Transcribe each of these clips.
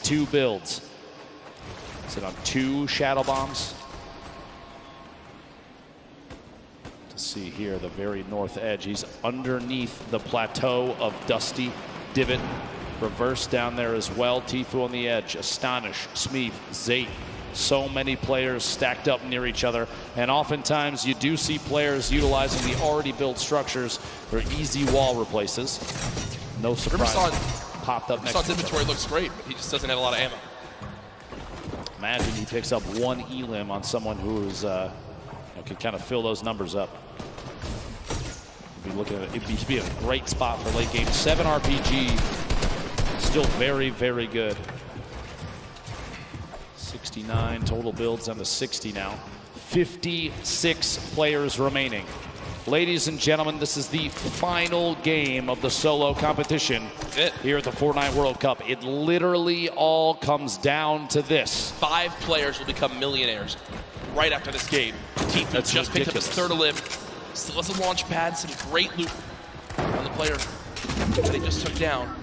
52 builds. Sit on 2 shadow bombs. To see here, the very north edge. He's underneath the plateau of Dusty Divot. Reverse down there as well. Tfue on the edge. Astonish, Smeef, Zate. So many players stacked up near each other. And oftentimes you do see players utilizing the already built structures for easy wall replaces. No surprise. Popped up next to inventory looks great, but he just doesn't have a lot of ammo. Imagine he picks up 1 elim on someone who is, can kind of fill those numbers up. It'd be a great spot for late game. 7 RPG, still very, very good. 69 total builds on the 60 now. 56 players remaining. Ladies and gentlemen, this is the final game of the solo competition here at the Fortnite World Cup. It literally all comes down to this. 5 players will become millionaires right after this game. Tfue just picked up his 3rd elim. Still has a launch pad, some great loot on the player that he just took down.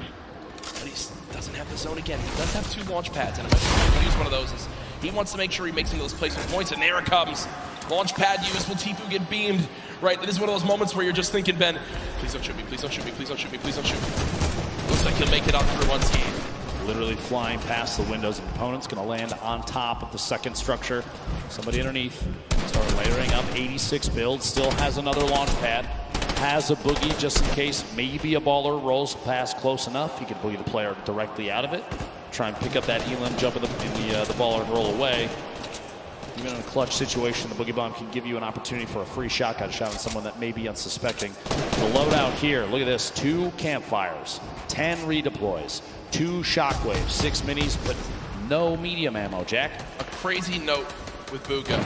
But he doesn't have the zone again. He does have 2 launch pads, and I'm going to use one of those. He wants to make sure he makes some of those placement points, and there it comes. Launch pad used. Will Tfue get beamed? Right, this is one of those moments where you're just thinking, Ben, please don't shoot me, please don't shoot me, please don't shoot me, please don't shoot me. Looks like he'll make it on through unscathed. Literally flying past the windows of opponents, going to land on top of the 2nd structure. Somebody underneath. Start layering up 86 builds, still has another launch pad. Has a boogie just in case maybe a baller rolls past close enough. He can boogie the player directly out of it. Try and pick up that elim, jump in the baller and roll away. Even in a clutch situation, the boogie bomb can give you an opportunity for a free shotgun shot on someone that may be unsuspecting. The loadout here, look at this, 2 campfires, 10 redeploys, 2 shockwaves, 6 minis, but no medium ammo, Jack. A crazy note with Bugha.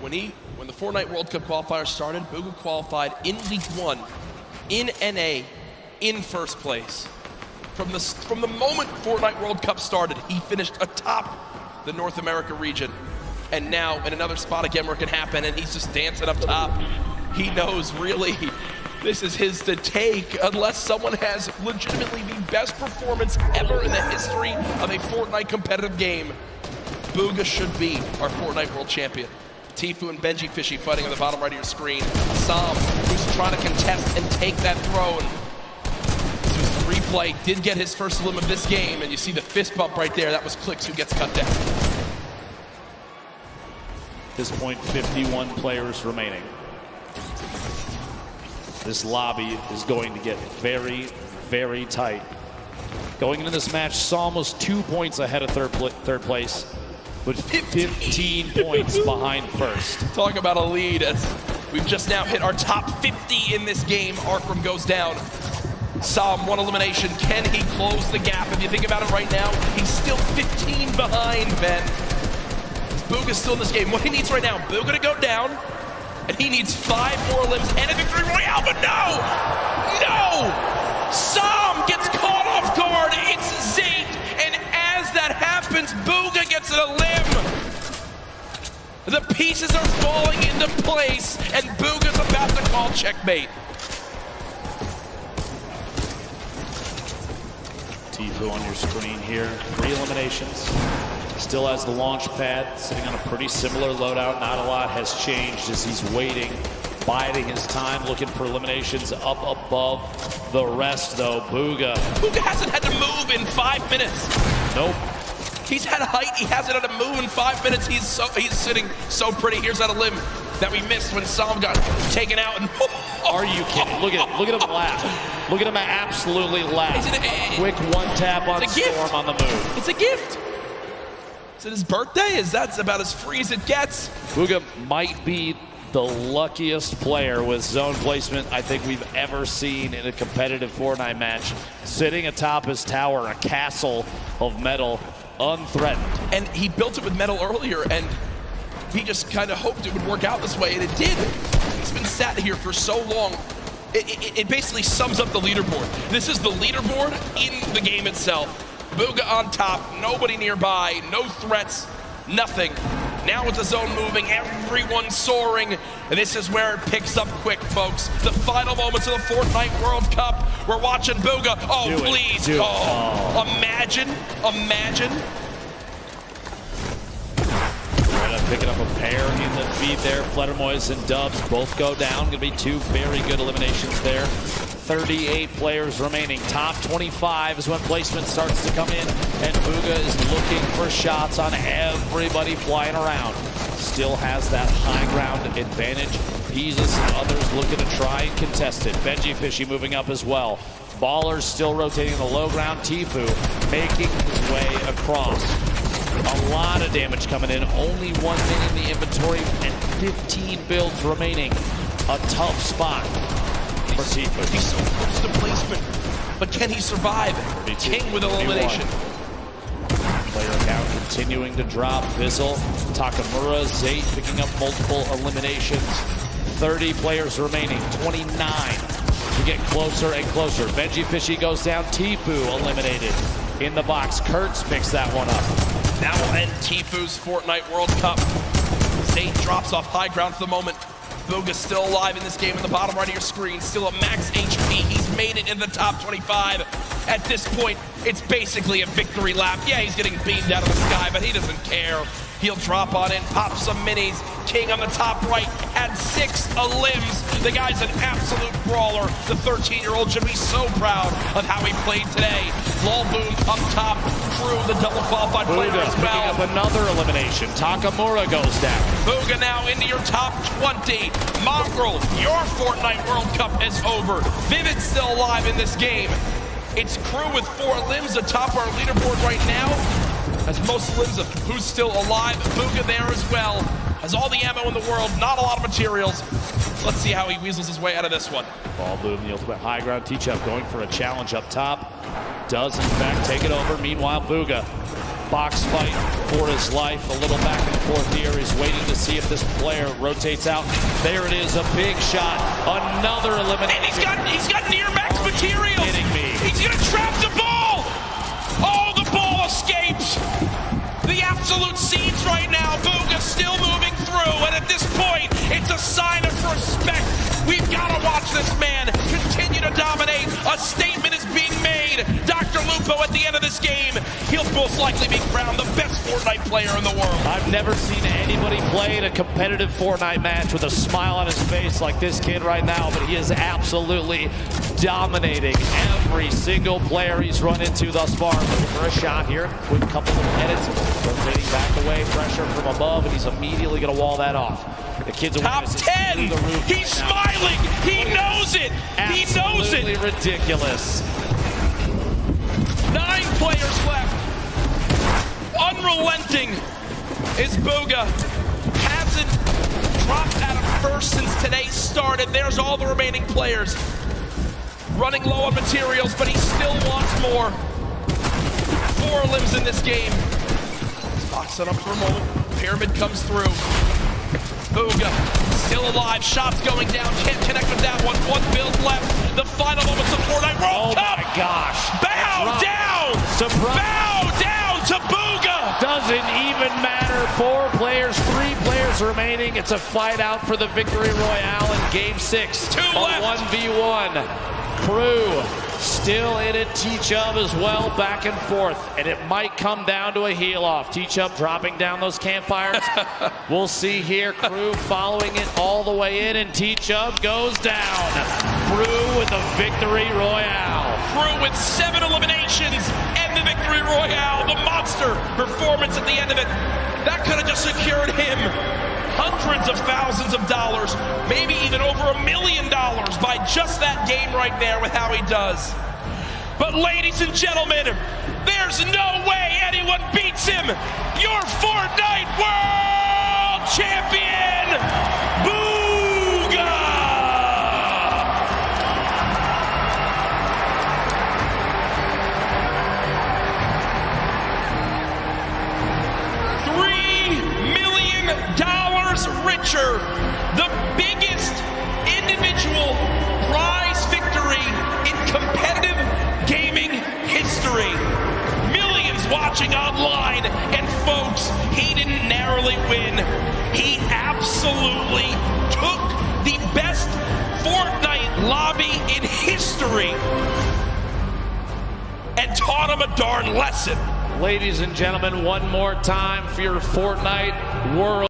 When the Fortnite World Cup qualifier started, Bugha qualified in League 1, in NA, in 1st place. From the moment Fortnite World Cup started, he finished atop the North America region. And now in another spot again where it can happen, and he's just dancing up top. He knows really this is his to take unless someone has legitimately the best performance ever in the history of a Fortnite competitive game. Bugha should be our Fortnite World Champion. Tfue and Benji Fishy fighting on the bottom right of your screen. Sam, who's trying to contest and take that throne. Replay did get his 1st elim of this game, and you see the fist bump right there. That was Clicks who gets cut down. At this point, 51 players remaining. This lobby is going to get very, very tight. Going into this match, Psalm was 2 points ahead of third place, but 15 points behind 1st. Talk about a lead as we've just now hit our top 50 in this game. Arkram goes down. Psalm 1 elimination. Can he close the gap? If you think about it right now, he's still 15 behind, Ben. Bugha's still in this game. What he needs right now, Bugha to go down, and he needs 5 more limbs and a victory royale, but no! No! Psalm gets caught off guard. It's Zate, and as that happens, Bugha gets an elim. The pieces are falling into place, and Bugha's about to call checkmate. Tfue on your screen here. 3 eliminations. Still has the launch pad, sitting on a pretty similar loadout. Not a lot has changed as he's waiting, biding his time, looking for eliminations up above the rest, though. Bugha hasn't had to move in 5 minutes. Nope. He's had height, he hasn't had to move in 5 minutes. He's sitting so pretty. Here's that elim that we missed when Sam got taken out. And are you kidding? Look at him laugh. Look at him absolutely laugh. Quick 1 tap on Storm on the move. It's a gift. Is it his birthday? That's about as free as it gets. Bugha might be the luckiest player with zone placement I think we've ever seen in a competitive Fortnite match. Sitting atop his tower, a castle of metal, unthreatened. And he built it with metal earlier, and he just kind of hoped it would work out this way, and it did. He's been sat here for so long. It basically sums up the leaderboard. This is the leaderboard in the game itself. Bugha on top, nobody nearby, no threats, nothing. Now with the zone moving, everyone soaring, and this is where it picks up quick, folks. The final moments of the Fortnite World Cup. We're watching Bugha. Oh, please. Imagine. Picking up a pair in the feed there. Fledermoys and Dubs both go down. Going to be two very good eliminations there. 38 players remaining. Top 25 is when placement starts to come in, and Bugha is looking for shots on everybody flying around. Still has that high ground advantage. Jesus and others looking to try and contest it. Benji Fishy moving up as well. Ballers still rotating in the low ground. Tifu making his way across. A lot of damage coming in. Only 1 minute in the inventory and 15 builds remaining. A tough spot for Tifu. He's so close to placement, but can he survive? King with elimination. Player count continuing to drop. Bizzle, Takamura, Zayt picking up multiple eliminations. 30 players remaining. 29 to get closer and closer. Benji Fishy goes down. Tifu eliminated in the box. Kurtz picks that one up. That will end Tifu's Fortnite World Cup. Zayt drops off high ground for the moment. Bugha's still alive in this game in the bottom right of your screen. Still at max HP. He's made it in the top 25. At this point, it's basically a victory lap. Yeah, he's getting beamed out of the sky, but he doesn't care. He'll drop on in, pop some minis. King on the top right had 6 limbs. The guy's an absolute brawler. The 13-year-old should be so proud of how he played today. Lulboom up top, Crew, the double qualified player as well. Picking up another elimination. Takamura goes down. Bugha now into your top 20. Mongrel, your Fortnite World Cup is over. Vivid's still alive in this game. It's Crew with 4 limbs atop our leaderboard right now. Has most limbs of who's still alive. Bugha there as well. Has all the ammo in the world, not a lot of materials. Let's see how he weasels his way out of this one. Ballboom, the ultimate high ground. Teachup going for a challenge up top. Does in fact take it over. Meanwhile, Bugha, box fight for his life. A little back and forth here. He's waiting to see if this player rotates out. There it is, a big shot. Another elimination. And he's got near max materials. Are you kidding me? He's gonna trap the ball. Oh, the ball escapes. The absolute scenes right now. Bugha still moving through, and at this point, it's a sign of respect. We've got to watch this man continue to dominate. A statement is being made. Dr. Lupo at the end of this game, he'll most likely be crowned the best Fortnite player in the world. I've never seen anybody play in a competitive Fortnite match with a smile on his face like this kid right now, but he is absolutely dominating every single player he's run into thus far. Looking for a shot here. Quick couple of edits. Rotating back away. Pressure from above, and he's immediately going to wall that off. The kid's top 10. He's smiling. He knows it. He knows it. Absolutely ridiculous. 9 players left. Unrelenting is Bugha. Hasn't dropped out of first since today started. There's all the remaining players. Running low on materials, but he still wants more. 4 limbs in this game. Boxing up for a moment. Pyramid comes through. Bugha still alive. Shots going down. Can't connect with that one. 1 build left. The final moments of Fortnite World Cup. Oh my gosh. Bow down. Surprise. Bow down to Bugha. Doesn't even matter. 4 players, 3 players remaining. It's a fight out for the victory royale in game 6. 2 left. 1v1. Crew still in it. Teachup as well, back and forth. And it might come down to a heel off. Teachup dropping down those campfires. We'll see here. Crew following it all the way in, and Teachup goes down. Crew with the victory royale. Crew with 7 eliminations and the victory royale. The monster performance at the end of it. That could have just secured him hundreds of thousands of dollars, maybe even over $1 million by just that game right there with how he does. But ladies and gentlemen, there's no way anyone beats him. Your Fortnite World Champion, Bugha! $3 million richer, the biggest individual prize victory in competitive gaming history. Millions watching online and folks, he didn't narrowly win. He absolutely took the best Fortnite lobby in history and taught him a darn lesson. Ladies and gentlemen, one more time for your Fortnite World